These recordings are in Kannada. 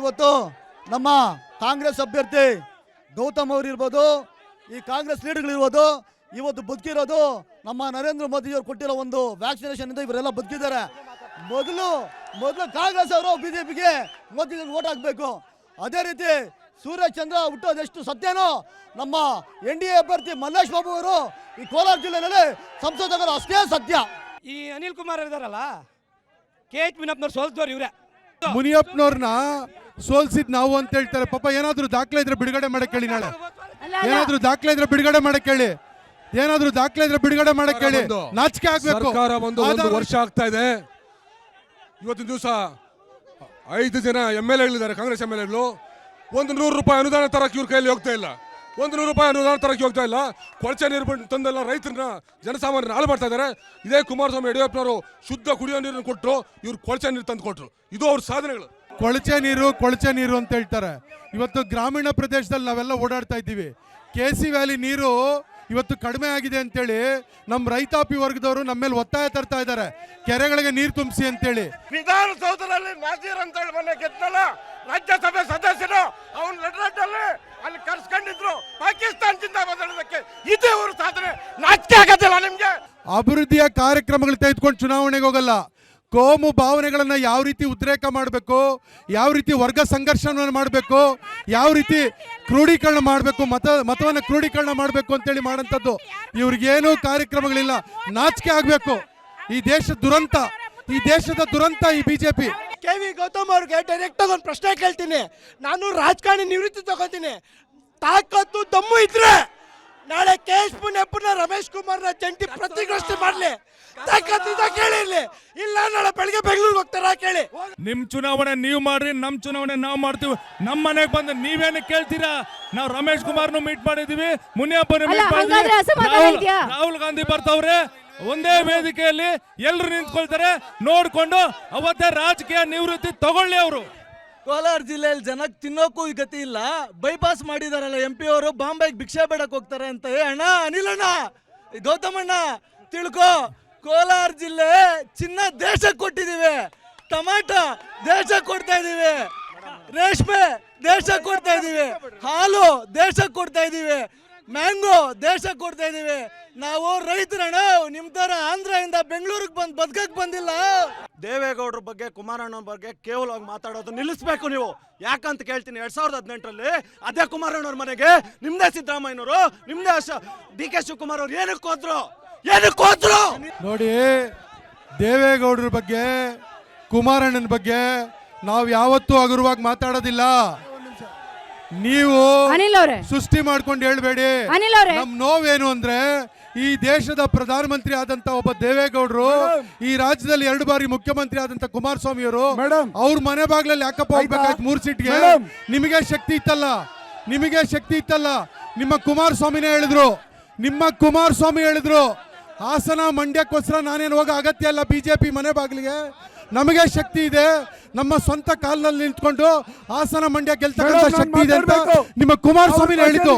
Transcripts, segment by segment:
ಇವತ್ತು ನಮ್ಮ ಕಾಂಗ್ರೆಸ್ ಅಭ್ಯರ್ಥಿ ಗೌತಮ್ ಅವರು ಇರ್ಬೋದು, ಈ ಕಾಂಗ್ರೆಸ್ ಲೀಡರ್ಗಳಿರ್ಬೋದು, ಇವತ್ತು ಬದುಕಿರೋದು ನಮ್ಮ ನರೇಂದ್ರ ಮೋದಿಯವರು ಕೊಟ್ಟಿರೋ ಒಂದು ವ್ಯಾಕ್ಸಿನೇಷನ್ ಇಂದ ಇವರೆಲ್ಲ ಬದುಕಿದ್ದಾರೆ. ಮೊದಲು ಕಾಂಗ್ರೆಸ್ ಅವರು ಬಿಜೆಪಿಗೆ ಮೋದಿಗೆ ವೋಟ್ ಹಾಕಬೇಕು. ಅದೇ ರೀತಿ ಸೂರ್ಯಚಂದ್ರ ಚಂದ್ರ ಹುಟ್ಟೋದೆಷ್ಟು ಸತ್ಯನೋ ನಮ್ಮ NDA ಅಭ್ಯರ್ಥಿ ಮಲ್ಲೇಶ್ ಬಾಬು ಅವರು ಈ ಕೋಲಾರ ಜಿಲ್ಲೆಯಲ್ಲಿ ಸಂಸದರು ಅಷ್ಟೇ ಸತ್ಯ. ಈ ಅನಿಲ್ ಕುಮಾರ್ ಇದಾರಲ್ಲ, KH ಮುನಿಯಪ್ಪನವ್ರು ಸೋಲ್ದವ್ರು ಇವರೇ. ಮುನಿಯಪ್ಪನವ್ರನ್ನ ಸೋಲ್ಸಿದ್ ನಾವು ಅಂತ ಹೇಳ್ತಾರೆ. ಪಾಪ ಏನಾದ್ರು ದಾಖಲೆ ಇದ್ರೆ ಬಿಡುಗಡೆ ಮಾಡಕ್ ಹೇಳಿ. ನಾಳೆ ಏನಾದ್ರು ದಾಖಲೆ ಇದ್ರೆ ಬಿಡುಗಡೆ ಮಾಡಕ್ ಹೇಳಿ. ಏನಾದ್ರು ದಾಖಲೆ ಇದ್ರೆ ಬಿಡುಗಡೆ ಮಾಡಕ್ ಹೇಳಿ. ನಾಚಿಕೆ ಆಗ್ಬೇಕು. ಸರ್ಕಾರ ಒಂದು ವರ್ಷ ಆಗ್ತಾ ಇದೆ. ಇವತ್ತಿನ ದಿವಸ 5 ಜನ MLAಗಳಿದ್ದಾರೆ, ಕಾಂಗ್ರೆಸ್ MLAಗಳು. 100 ರೂಪಾಯಿ ಅನುದಾನ ತರಕ್ಕೆ ಇವ್ರ ಕೈಯಲ್ಲಿ ಹೋಗ್ತಾ ಇಲ್ಲ. 100 ರೂಪಾಯಿ ಅನುದಾನ ತರಕ್ಕೆ ಹೋಗ್ತಾ ಇಲ್ಲ. ಕೊಳಚೆ ನೀರು ತಂದೆಲ್ಲ ರೈತರನ್ನ, ಜನಸಾಮಾನ್ಯರನ್ನ ಹಾಳು ಮಾಡ್ತಾ ಇದ್ದಾರೆ. ಇದೇ ಕುಮಾರಸ್ವಾಮಿ ಯಡಿಯೂರಪ್ಪನವರು ಶುದ್ಧ ಕುಡಿಯೋ ನೀರನ್ನು ಕೊಟ್ಟರು, ಇವ್ರು ಕೊಳಚೆ ನೀರು ತಂದು ಕೊಟ್ಟರು. ಇದು ಅವ್ರ ಸಾಧನೆಗಳು. ಕೊಳಚೆ ನೀರು ಅಂತ ಹೇಳ್ತಾರೆ. ಇವತ್ತು ಗ್ರಾಮೀಣ ಪ್ರದೇಶದಲ್ಲಿ ನಾವೆಲ್ಲ ಓಡಾಡ್ತಾ ಇದ್ದೀವಿ. KC ವ್ಯಾಲಿ ನೀರು ಇವತ್ತು ಕಡಿಮೆ ಆಗಿದೆ ಅಂತೇಳಿ ನಮ್ಮ ರೈತಾಪಿ ವರ್ಗದವರು ನಮ್ಮ ಮೇಲೆ ಒತ್ತಾಯ ತರ್ತಾ ಇದ್ದಾರೆ, ಕೆರೆಗಳಿಗೆ ನೀರು ತುಂಬಿಸಿ ಅಂತೇಳಿ. ವಿಧಾನಸೌಧದಲ್ಲಿ ನಾಜೀರ್ ಅಂತ ಹೇಳಿ ಮೊನ್ನೆ ಗೆದ್ದಲ್ಲ ರಾಜ್ಯಸಭೆ ಸದಸ್ಯರು, ಅವನು ಲಡ್ಡಲ್ಲಿ ಅಲ್ಲಿ ಕರ್ಸ್ಕೊಂಡಿದ್ರು ಪಾಕಿಸ್ತಾನ ಜಿಂದಾಬಾದ್ ಹೇಳೋದಕ್ಕೆ. ಇದೇ ಅವರು ಸಾಧನೆ. ನಾಚಿಕೆ ಆಗತ್ತಿಲ್ಲ ನಿಮ್ಗೆ? ಅಭಿವೃದ್ಧಿಯ ಕಾರ್ಯಕ್ರಮಗಳು ತೆಗೆದುಕೊಂಡು ಚುನಾವಣೆಗೆ ಹೋಗಲ್ಲ. ಕೋಮು ಭಾವನೆಗಳನ್ನ ಯಾವ ರೀತಿ ಉದ್ರೇಕ ಮಾಡಬೇಕು, ಯಾವ ರೀತಿ ವರ್ಗ ಸಂಘರ್ಷವನ್ನು ಮಾಡಬೇಕು, ಯಾವ ರೀತಿ ಕ್ರೋಢೀಕರಣ ಮಾಡಬೇಕು, ಮತವನ್ನು ಕ್ರೋಢೀಕರಣ ಮಾಡಬೇಕು ಅಂತೇಳಿ ಮಾಡೋಂಥದ್ದು ಇವ್ರಿಗೇನು ಕಾರ್ಯಕ್ರಮಗಳಿಲ್ಲ. ನಾಚಿಕೆ ಆಗಬೇಕು. ಈ ದೇಶದ ದುರಂತ ಈ ಬಿಜೆಪಿ. KV ಗೌತಮ್ ಅವ್ರಿಗೆ ಡೈರೆಕ್ಟ್ ಆಗಿ ಒಂದು ಪ್ರಶ್ನೆ ಕೇಳ್ತೀನಿ. ನಾನು ರಾಜಕಾರಣಿ ನಿವೃತ್ತಿ ತಗೋತೀನಿ. ತಾಕತ್ತು ದಮ್ಮು ಇದ್ರೆ ನಾಳೆ KH ಮುನಿಯಪ್ಪನ ರಮೇಶ್ ಕುಮಾರ್ನ ಜಂಟಿ ಪ್ರತಿಘೋಷಣೆ ಮಾಡಲಿ. ತಾಕತ್ತಿದ್ದ ಕೇಳಿರ್ಲಿ. ಇಲ್ಲ ನಾಳೆ ಬೆಳಗ್ಗೆ ಬೆಂಗಳೂರಿಗೆ ಹೋಗ್ತಾರ ಕೇಳಿ. ನಿಮ್ ಚುನಾವಣೆ ನೀವು ಮಾಡ್ರಿ, ನಮ್ ಚುನಾವಣೆ ನಾವು ಮಾಡ್ತೀವಿ. ನಮ್ಮ ಮನೆಗೆ ಬಂದು ನೀವೇನು ಕೇಳ್ತೀರಾ? ನಾವು ರಮೇಶ್ ಕುಮಾರ್ನು ಮೀಟ್ ಮಾಡಿದೀವಿ, ಮುನಿಯಪ್ಪನ ಮೀಟ್ ಮಾಡಿದೀವಿ. ರಾಹುಲ್ ಗಾಂಧಿ ಬರ್ತಾವ್ರೆ. ಒಂದೇ ವೇದಿಕೆಯಲ್ಲಿ ಎಲ್ಲರೂ ನಿಂತ್ಕೊಳ್ತಾರೆ. ನೋಡ್ಕೊಂಡು ಅವತ್ತೇ ರಾಜಕೀಯ ನಿವೃತ್ತಿ ತಗೊಳ್ಳಿ ಅವರು. ಕೋಲಾರ ಜಿಲ್ಲೆಯಲ್ಲಿ ಜನಕ್ಕೆ ತಿನ್ನೋಕ್ಕೂ ಗತಿ ಇಲ್ಲ. ಬೈಪಾಸ್ ಮಾಡಿದಾರಲ್ಲ MP ಅವರು, ಬಾಂಬೆಗೆ ಭಿಕ್ಷೆ ಬೇಡಕ್ ಹೋಗ್ತಾರೆ ಅಂತ. ಅಣ್ಣ ಅನಿಲಣ್ಣ, ಗೌತಮಣ್ಣ ತಿಳ್ಕೊ, ಕೋಲಾರ ಜಿಲ್ಲೆ ಚಿನ್ನ ದೇಶಕ್ಕೆ ಕೊಟ್ಟಿದ್ದೀವಿ, ಟೊಮಾಟೊ ದೇಶಕ್ಕೆ ಕೊಡ್ತಾ ಇದೀವಿ, ರೇಷ್ಮೆ ದೇಶಕ್ಕೆ ಕೊಡ್ತಾ ಇದೀವಿ, ಹಾಲು ದೇಶಕ್ಕೆ ಕೊಡ್ತಾ ಇದೀವಿ, ಮ್ಯಾಂಗೋ ದೇಶಕ್ಕೆ ಕೊಡ್ತಾ ಇದೀವಿ. ನಾವು ರೈತರಣ್ಣ, ನಿಮ್ ತರ ಆಂಧ್ರದಿಂದ ಬೆಂಗಳೂರಿಗೆ ಬಂದು ಬದುಕಕ್ ಬಂದಿಲ್ಲ. ದೇವೇಗೌಡರ ಬಗ್ಗೆ, ಕುಮಾರಣ್ಣನ ಬಗ್ಗೆ ಕೇವಲವಾಗಿ ಮಾತಾಡೋದು ನಿಲ್ಲಿಸಬೇಕು ನೀವು. ಯಾಕಂತ ಕೇಳ್ತೀನಿ, 2018ರಲ್ಲಿ ಅದೇ ಕುಮಾರಣ್ಣವ್ರ ಮನೆಗೆ ನಿಮ್ದೇ ಸಿದ್ದರಾಮಯ್ಯನವರು, ನಿಮ್ದೇ DK ಶಿವಕುಮಾರ್ ಅವ್ರು ಏನಕ್ಕೆ ಹೋದ್ರು ನೋಡಿ. ದೇವೇಗೌಡರ ಬಗ್ಗೆ, ಕುಮಾರಣ್ಣನ ಬಗ್ಗೆ ನಾವು ಯಾವತ್ತೂ ಹಗುರವಾಗಿ ಮಾತಾಡೋದಿಲ್ಲ. ನೀವು ಸೃಷ್ಟಿ ಮಾಡ್ಕೊಂಡು ಹೇಳ್ಬೇಡಿ. ನಮ್ ನೋವೇನು ಅಂದ್ರೆ, ಈ ದೇಶದ ಪ್ರಧಾನಮಂತ್ರಿ ಆದಂತ ಒಬ್ಬ ದೇವೇಗೌಡರು, ಈ ರಾಜ್ಯದಲ್ಲಿ 2 ಬಾರಿ ಮುಖ್ಯಮಂತ್ರಿ ಆದಂತ ಕುಮಾರಸ್ವಾಮಿ ಅವರು, ಅವ್ರ ಮನೆ ಬಾಗ್ಲಲ್ಲಿ ಯಾಕಪ್ಪ ಹೋಗ್ಬೇಕಾಯ್ತು 3 ಸೀಟ್ಗೆ? ನಿಮಗೆ ಶಕ್ತಿ ಇತ್ತಲ್ಲ. ನಿಮ್ಮ ಕುಮಾರಸ್ವಾಮಿನೇ ಹೇಳಿದ್ರು, ಹಾಸನ ಮಂಡ್ಯಕ್ಕೋಸ್ಕರ ನಾನೇನು ಹೋಗೋ ಅಗತ್ಯ ಇಲ್ಲ ಬಿಜೆಪಿ ಮನೆ ಬಾಗಿಲಿಗೆ. ನಮಗೆ ಶಕ್ತಿ ಇದೆ, ನಮ್ಮ ಸ್ವಂತ ಕಾಲಿನಲ್ಲಿ ನಿಂತ್ಕೊಂಡು ಹಾಸನ ಮಂಡ್ಯ ಗೆಲ್ತಕ್ಕಂಥ ಶಕ್ತಿ ಇದೆ ಅಂತ ನಿಮ್ಮ ಕುಮಾರಸ್ವಾಮಿ ಹೇಳಿದ್ದು.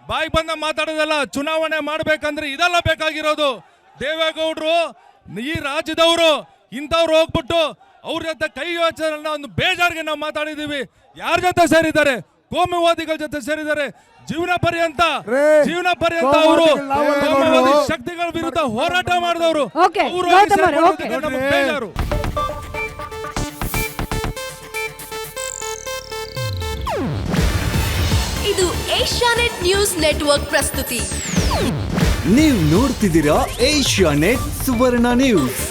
ಬಾಯಿ ಬಂದ ಮಾತಾಡೋದಲ್ಲ. ಚುನಾವಣೆ ಮಾಡ್ಬೇಕಂದ್ರೆ ಇದೆಲ್ಲ ಬೇಕಾಗಿರೋದು. ದೇವೇಗೌಡರು ಈ ರಾಜ್ಯದವರು ಇಂಥವ್ರು ಹೋಗ್ಬಿಟ್ಟು ಅವ್ರ ಜೊತೆ ಕೈ ಯೋಚನೆ ಒಂದು ಬೇಜಾರಿಗೆ ನಾವು ಮಾತಾಡಿದೀವಿ. ಯಾರ ಜೊತೆ ಸೇರಿದ್ದಾರೆ? ಕೋಮುವಾದಿಗಳ ಜೊತೆ ಸೇರಿದ್ದಾರೆ. ಜೀವನ ಪರ್ಯಂತ ಅವರು ಕೋಮುವಾದಿ ಶಕ್ತಿಗಳ ವಿರುದ್ಧ ಹೋರಾಟ ಮಾಡಿದವರು. ಬೇಜಾರು. ಇದು ಏಷ್ಯಾನೆಟ್ ನ್ಯೂಸ್ ನೆಟ್ವರ್ಕ್ ಪ್ರಸ್ತುತಿ. ನೀವು ನೋಡ್ತಿದ್ದೀರಾ ಏಷ್ಯಾನೆಟ್ ಸುವರ್ಣ ನ್ಯೂಸ್.